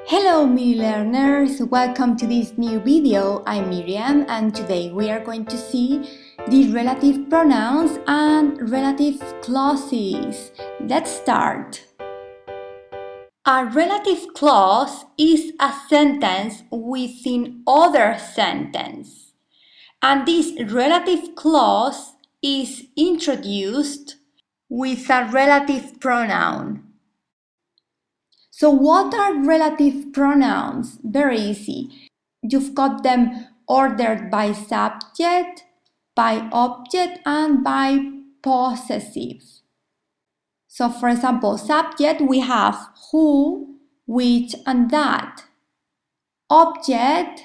Hello Miri learners, welcome to this new video. I'm Miriam and today we are going to see the relative pronouns and relative clauses. Let's start. A relative clause is a sentence within other sentence, and this relative clause is introduced with a relative pronoun. So what are relative pronouns? Very easy. You've got them ordered by subject, by object, and by possessive. So for example, subject we have who, which, and that. Object,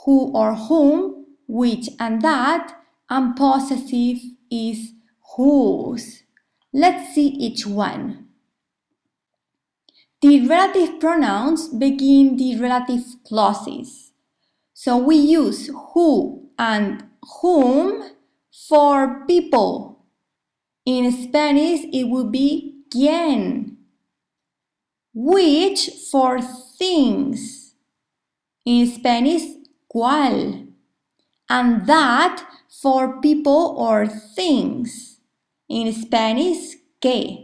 who or whom, which and that, and possessive is whose. Let's see each one. The relative pronouns begin the relative clauses. So we use who and whom for people. In Spanish, it would be quién. Which for things. In Spanish, cuál. And that for people or things. In Spanish, qué.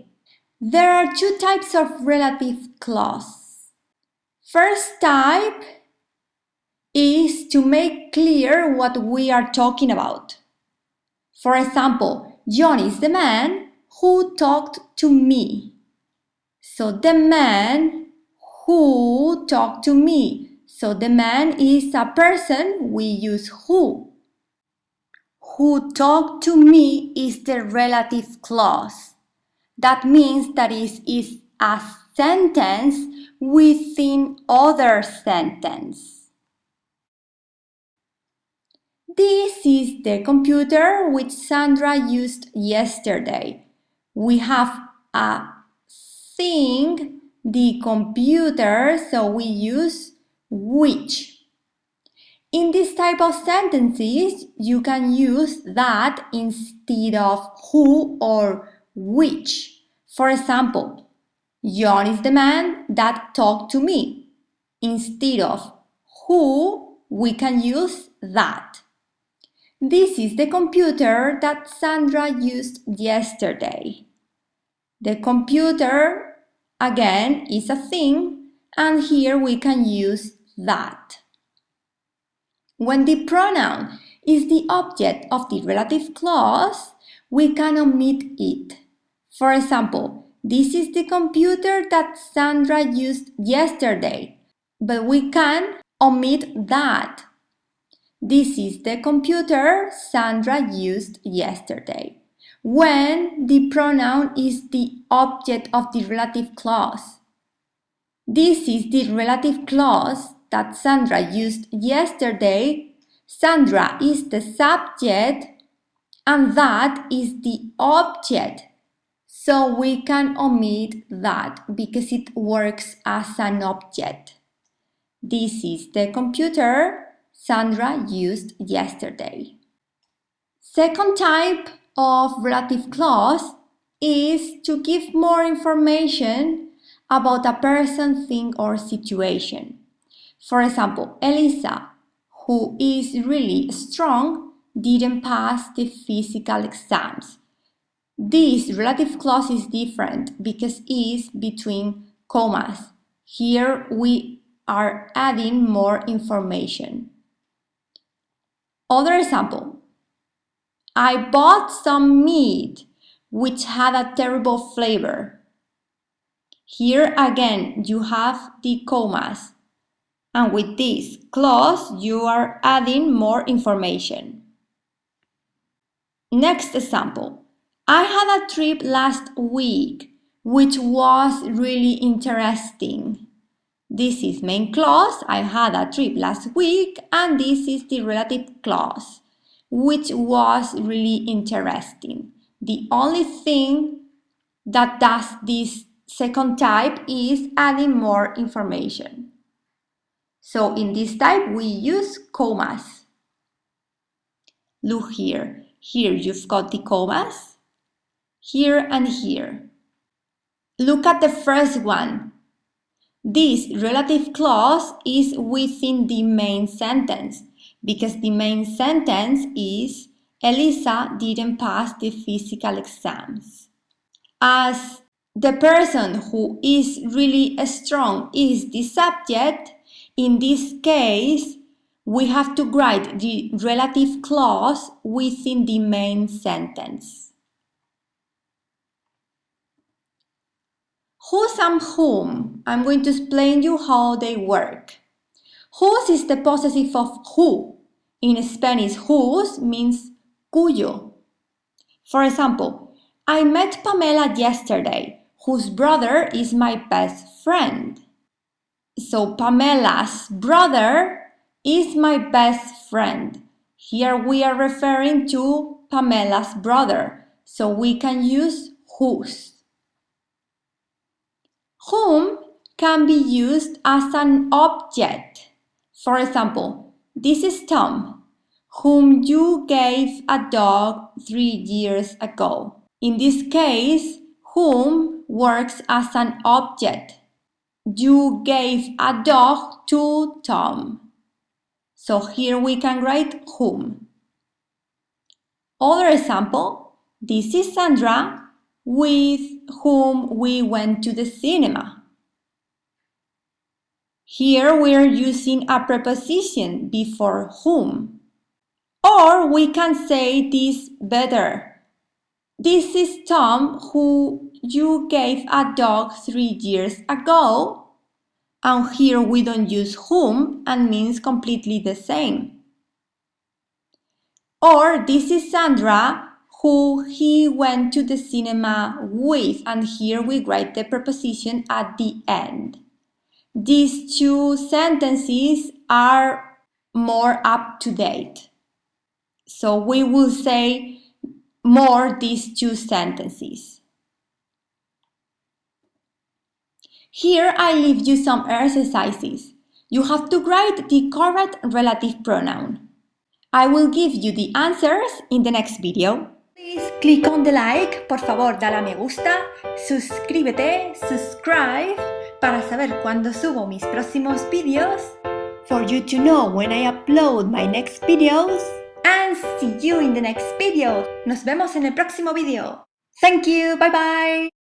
There are two types of relative clause. First type is to make clear what we are talking about. For example, John is the man who talked to me. So the man who talked to me. So the man is a person, we use who. Who talked to me is the relative clause. That means that it is a sentence within other sentence. This is the computer which Sandra used yesterday. We have a thing, the computer, so we use which. In this type of sentences, you can use that instead of who or which. For example, John is the man that talked to me. Instead of who, we can use that. This is the computer that Sandra used yesterday. The computer, again, is a thing, and here we can use that. When the pronoun is the object of the relative clause, we can omit it. For example, this is the computer that Sandra used yesterday, but we can omit that. This is the computer Sandra used yesterday. When the pronoun is the object of the relative clause. This is the relative clause that Sandra used yesterday. Sandra is the subject and that is the object. So we can omit that because it works as an object. This is the computer Sandra used yesterday. Second type of relative clause is to give more information about a person, thing, or situation. For example, Elisa, who is really strong, didn't pass the physical exams. This relative clause is different because it is between commas. Here we are adding more information. Other example. I bought some meat which had a terrible flavor. Here again you have the commas. And with this clause you are adding more information. Next example. I had a trip last week, which was really interesting. This is main clause, I had a trip last week, and this is the relative clause, which was really interesting. The only thing that does this second type is adding more information. So in this type, we use commas. Look here. Here you've got the commas. Here and here. Look at the first one. This relative clause is within the main sentence because the main sentence is Elisa didn't pass the physical exams. As the person who is really strong is the subject, in this case, we have to write the relative clause within the main sentence. Whose and whom? I'm going to explain you how they work. Whose is the possessive of who. In Spanish, whose means cuyo. For example, I met Pamela yesterday, whose brother is my best friend. So Pamela's brother is my best friend. Here we are referring to Pamela's brother, so we can use whose. Whom can be used as an object. For example, this is Tom, whom you gave a dog 3 years ago. In this case, whom works as an object. You gave a dog to Tom. So here we can write whom. Other example, this is Sandra, with whom we went to the cinema. Here we are using a preposition before whom. Or we can say this better. This is Tom, who you gave a dog 3 years ago. And here we don't use whom and means completely the same. Or this is Sandra, who he went to the cinema with, and here we write the preposition at the end. These two sentences are more up to date. So we will say more these two sentences. Here I leave you some exercises. You have to write the correct relative pronoun. I will give you the answers in the next video. Please click on the like, por favor dale a me gusta, suscríbete, subscribe, para saber cuando subo mis próximos vídeos, for you to know when I upload my next videos, and see you in the next video. Nos vemos en el próximo video. Thank you, bye bye.